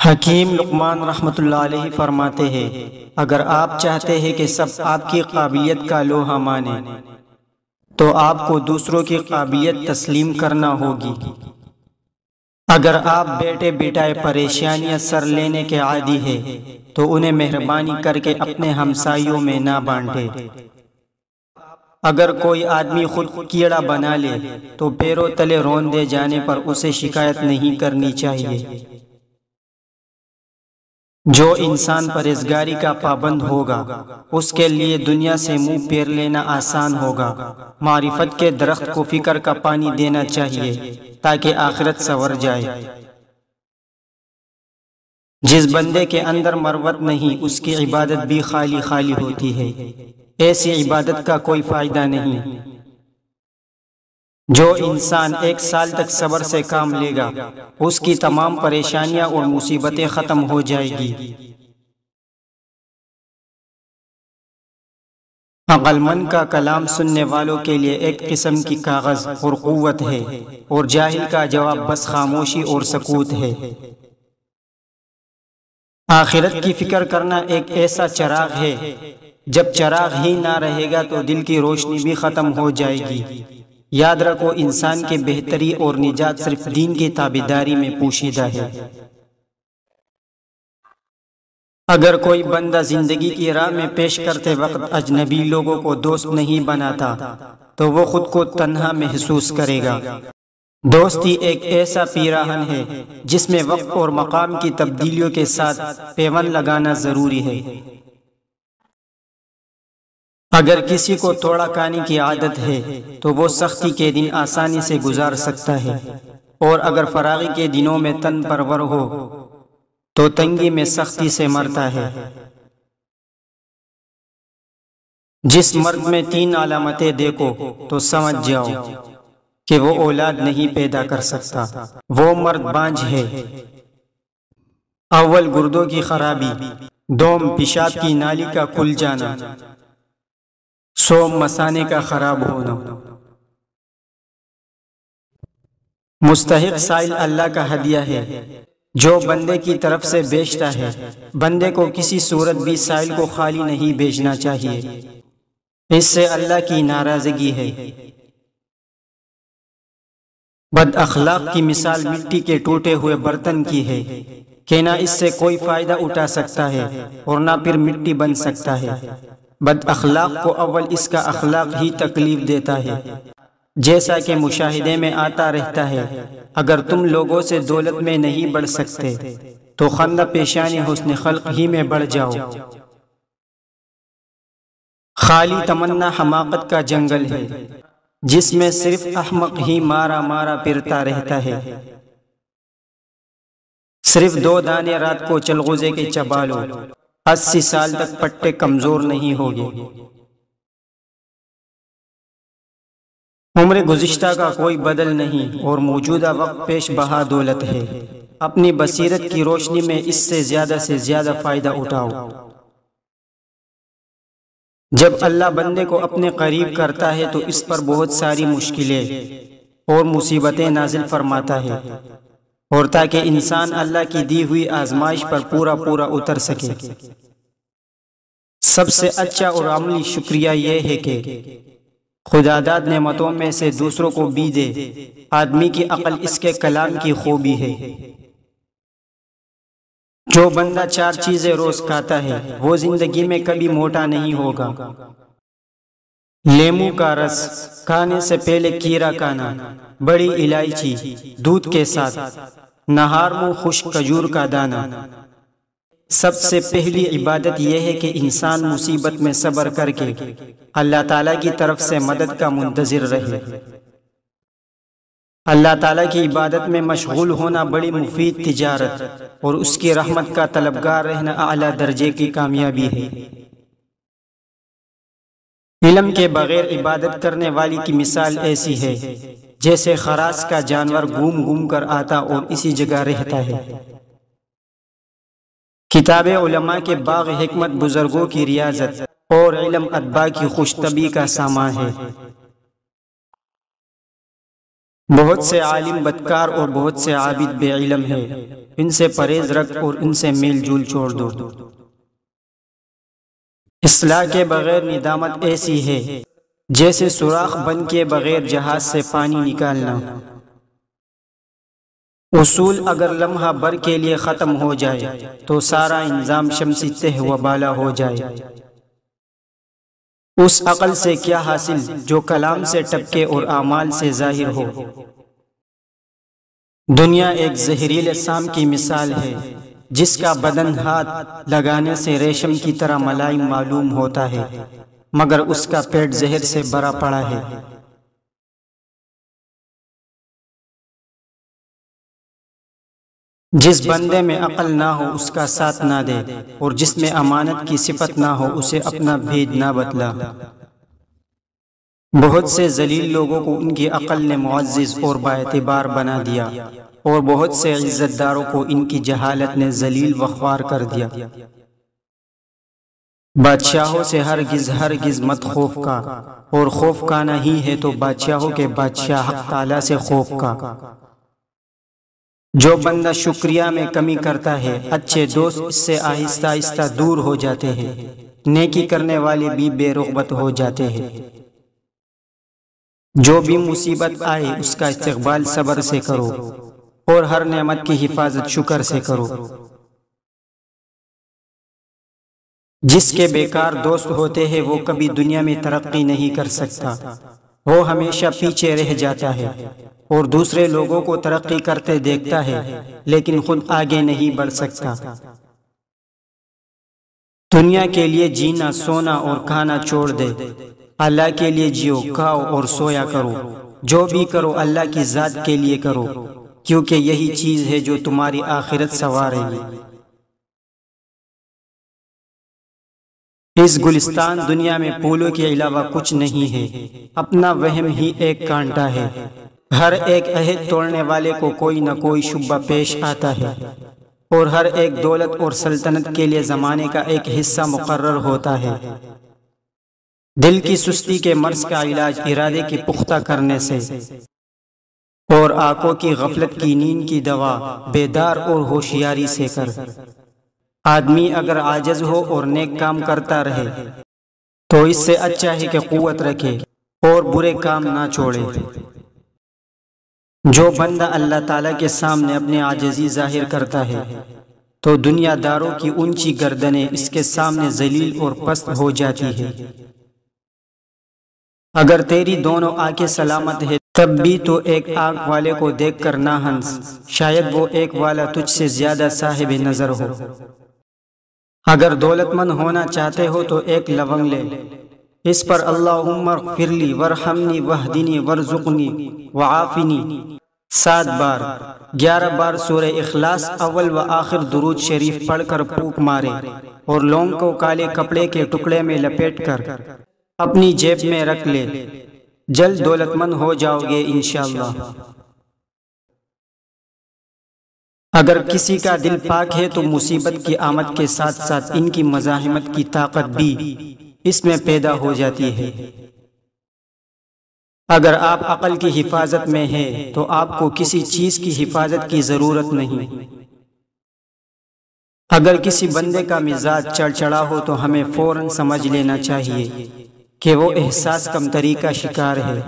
حکیم لقمان رحمۃ اللہ علیہ فرماتے ہیں، اگر آپ چاہتے ہیں کہ سب آپ کی قابلیت کا لوہا مانیں تو آپ کو دوسروں کی قابلیت تسلیم کرنا ہوگی۔ اگر آپ بیٹے بیٹائے پریشانیاں سر لینے کے عادی ہیں تو انہیں مہربانی کر کے اپنے ہمسایوں میں نہ بانٹے۔ اگر کوئی آدمی خود کیڑا بنا لے تو پیروں تلے روندے جانے پر اسے شکایت نہیں کرنی چاہیے۔ جو انسان پرہیزگاری کا پابند ہوگا اس کے لیے دنیا سے منہ پھیر لینا آسان ہوگا۔ معرفت کے درخت کو فکر کا پانی دینا چاہیے تاکہ آخرت سنور جائے۔ جس بندے کے اندر مروت نہیں اس کی عبادت بھی خالی خالی ہوتی ہے، ایسی عبادت کا کوئی فائدہ نہیں۔ جو انسان 1 سال تک صبر سے کام لے گا اس کی تمام پریشانیاں اور مصیبتیں ختم ہو جائے گی۔ عقل مند کا کلام سننے والوں کے لیے ایک قسم کی کاغذ اور قوت ہے، اور جاہل کا جواب بس خاموشی اور سکوت ہے۔ آخرت کی فکر کرنا ایک ایسا چراغ ہے، جب چراغ ہی نہ رہے گا تو دل کی روشنی بھی ختم ہو جائے گی۔ یاد رکھو، انسان کی بہتری اور نجات صرف دین کی تابعداری میں پوشیدہ ہے۔ اگر کوئی بندہ زندگی کی راہ میں پیش کرتے وقت اجنبی لوگوں کو دوست نہیں بناتا تو وہ خود کو تنہا محسوس کرے گا۔ دوستی ایک ایسا پیراہن ہے جس میں وقت اور مقام کی تبدیلیوں کے ساتھ پیوند لگانا ضروری ہے۔ اگر کسی کو توڑا کھانے کی عادت ہے تو وہ سختی کے دن آسانی سے گزار سکتا ہے، اور اگر فراغی کے دنوں میں تن پرور ہو تو تنگی میں سختی سے مرتا ہے۔ جس مرد میں 3 علامتیں دیکھو تو سمجھ جاؤ کہ وہ اولاد نہیں پیدا کر سکتا، وہ مرد بانجھ ہے۔ اول گردوں کی خرابی، دوم پیشاب کی نالی کا کھل جانا، سوم مثانے کا خراب ہونا۔ مستحق سائل اللہ کا ہدیہ ہے جو بندے کی طرف سے بیچتا ہے۔ بندے کو کسی صورت بھی سائل کو خالی نہیں بیچنا چاہیے، اس سے اللہ کی ناراضگی ہے۔ بد اخلاق کی مثال مٹی کے ٹوٹے ہوئے برتن کی ہے کہ نہ اس سے کوئی فائدہ اٹھا سکتا ہے اور نہ پھر مٹی بن سکتا ہے۔ بد اخلاق کو اول اس کا اخلاق ہی تکلیف دیتا ہے، جیسا کہ مشاہدے میں آتا رہتا ہے۔ اگر تم لوگوں سے دولت میں نہیں بڑھ سکتے تو خندہ پیشانی حسن خلق ہی میں بڑھ جاؤ۔ خالی تمنا حماقت کا جنگل ہے جس میں صرف احمق ہی مارا مارا پھرتا رہتا ہے۔ صرف 2 دانے رات کو چلغوزے کے چبا لو، 80 سال تک پٹے کمزور نہیں ہوگے۔ عمر گزشتہ کا کوئی بدل نہیں اور موجودہ وقت پیش بہا دولت ہے۔ اپنی بصیرت کی روشنی میں اس سے زیادہ فائدہ اٹھاؤ۔ جب اللہ بندے کو اپنے قریب کرتا ہے تو اس پر بہت ساری مشکلیں اور مصیبتیں نازل فرماتا ہے، اور تاکہ انسان اللہ کی دی ہوئی آزمائش پر پورا اتر سکے۔ سب سے اچھا اور عملی شکریہ یہ ہے کہ خدا داد نعمتوں میں سے دوسروں کو بھی دے۔ آدمی کی عقل اس کے کلام کی خوبی ہے۔ جو بندہ 4 چیزیں روز کھاتا ہے وہ زندگی میں کبھی موٹا نہیں ہوگا۔ لیموں کا رس، کھانے سے پہلے کھیرا کھانا، بڑی الائچی دودھ کے ساتھ، نہار منہ خشک کھجور کا دانہ۔ سب سے پہلی عبادت یہ ہے کہ انسان مصیبت میں صبر کر کے اللہ تعالیٰ کی طرف سے مدد کا منتظر رہے۔ اللہ تعالیٰ کی عبادت میں مشغول ہونا بڑی مفید تجارت اور اس کی رحمت کا طلبگار رہنا اعلیٰ درجے کی کامیابی ہے۔ علم کے بغیر عبادت کرنے والی کی مثال ایسی ہے جیسے خراش کا جانور گھوم کر آتا اور اسی جگہ رہتا ہے۔ کتاب علماء کے باغ حکمت بزرگوں کی ریاضت اور علم اتباع کی خوش طبعی کا سامان ہے۔ بہت سے عالم بدکار اور بہت سے عابد بے علم ہیں، ان سے پرہیز رکھ اور ان سے میل جول چھوڑ دو۔ اصلاح کے بغیر ندامت ایسی ہے جیسے سوراخ بند کے بغیر جہاز سے پانی نکالنا۔ اصول اگر لمحہ بھر کے لیے ختم ہو جائے تو سارا انظام شمسی تہ و بالا ہو جائے۔ اس عقل سے کیا حاصل جو کلام سے ٹپکے اور اعمال سے ظاہر ہو۔ دنیا ایک زہریلے سام کی مثال ہے جس کا بدن ہاتھ لگانے سے ریشم کی طرح ملائم معلوم ہوتا ہے، مگر اس کا پیٹ زہر سے بھرا پڑا ہے۔ جس بندے میں عقل نہ ہو اس کا ساتھ نہ دے، اور جس میں امانت کی صفت نہ ہو اسے اپنا بھید نہ بتلا۔ بہت سے ذلیل لوگوں کو ان کی عقل نے معزز اور باعتبار بنا دیا، اور بہت سے عزت داروں کو ان کی جہالت نے ذلیل و خوار کر دیا۔ بادشاہوں سے ہرگز مت خوف کا، اور خوف کا نہیں ہے تو بادشاہوں کے بادشاہ حق تعالی سے خوف کا۔ جو بندہ شکریہ میں کمی کرتا ہے اچھے دوست اس سے آہستہ آہستہ دور ہو جاتے ہیں، نیکی کرنے والے بھی بے رغبت ہو جاتے ہیں۔ جو بھی مصیبت آئے اس کا استقبال صبر سے کرو، اور ہر نعمت کی حفاظت شکر سے کرو۔ جس کے بیکار دوست ہوتے ہیں وہ کبھی دنیا میں ترقی نہیں کر سکتا، وہ ہمیشہ پیچھے رہ جاتا ہے، اور دوسرے لوگوں کو ترقی کرتے دیکھتا ہے لیکن خود آگے نہیں بڑھ سکتا۔ دنیا کے لیے جینا، سونا اور کھانا چھوڑ دے، اللہ کے لیے جیو، کھاؤ اور سویا کرو۔ جو بھی کرو اللہ کی ذات کے لیے کرو، کیونکہ یہی چیز ہے جو تمہاری آخرت سنوارے گی۔ اس گلستان دنیا میں پھولوں کے علاوہ کچھ نہیں ہے، اپنا وہم ہی ایک کانٹا ہے۔ ہر ایک عہد توڑنے والے کو کوئی نہ کوئی شبہ پیش آتا ہے، اور ہر ایک دولت اور سلطنت کے لیے زمانے کا ایک حصہ مقرر ہوتا ہے۔ دل کی سستی کے مرض کا علاج ارادے کی پختہ کرنے سے، اور آنکھوں کی غفلت کی نیند کی دوا بیدار اور ہوشیاری سے کر۔ آدمی اگر عاجز ہو اور نیک کام کرتا رہے تو اس سے اچھا ہے کہ قوت رکھے اور برے کام نہ چھوڑے۔ جو بندہ اللہ تعالیٰ کے سامنے اپنی عاجزی ظاہر کرتا ہے تو دنیا داروں کی اونچی گردنیں اس کے سامنے ذلیل اور پست ہو جاتی ہے۔ اگر تیری دونوں آنکھیں سلامت ہے تب بھی تو ایک آنکھ والے کو دیکھ کر نہ ہنس، شاید وہ ایک والا تجھ سے زیادہ صاحب نظر ہو۔ اگر دولت مند ہونا چاہتے ہو تو ایک لونگ لے، اس پر اللہم اغفر لی ورحمنی واہدنی وارزقنی وعافنی 7 بار، 11 بار سورہ اخلاص اول و آخر درود شریف پڑھ کر پھونک مارے، اور لونگ کو کالے کپڑے کے ٹکڑے میں لپیٹ کر اپنی جیب میں رکھ لے، جلد دولت مند ہو جاؤ گے انشاءاللہ۔ اگر کسی کا دل پاک ہے تو مصیبت کی آمد کے ساتھ ساتھ ان کی مزاحمت کی طاقت بھی اس میں پیدا ہو جاتی ہے۔ اگر آپ عقل کی حفاظت میں ہیں تو آپ کو کسی چیز کی حفاظت کی ضرورت نہیں۔ اگر کسی بندے کا مزاج چڑچڑا ہو تو ہمیں فوراً سمجھ لینا چاہیے کہ وہ احساس کمتری کا شکار ہے۔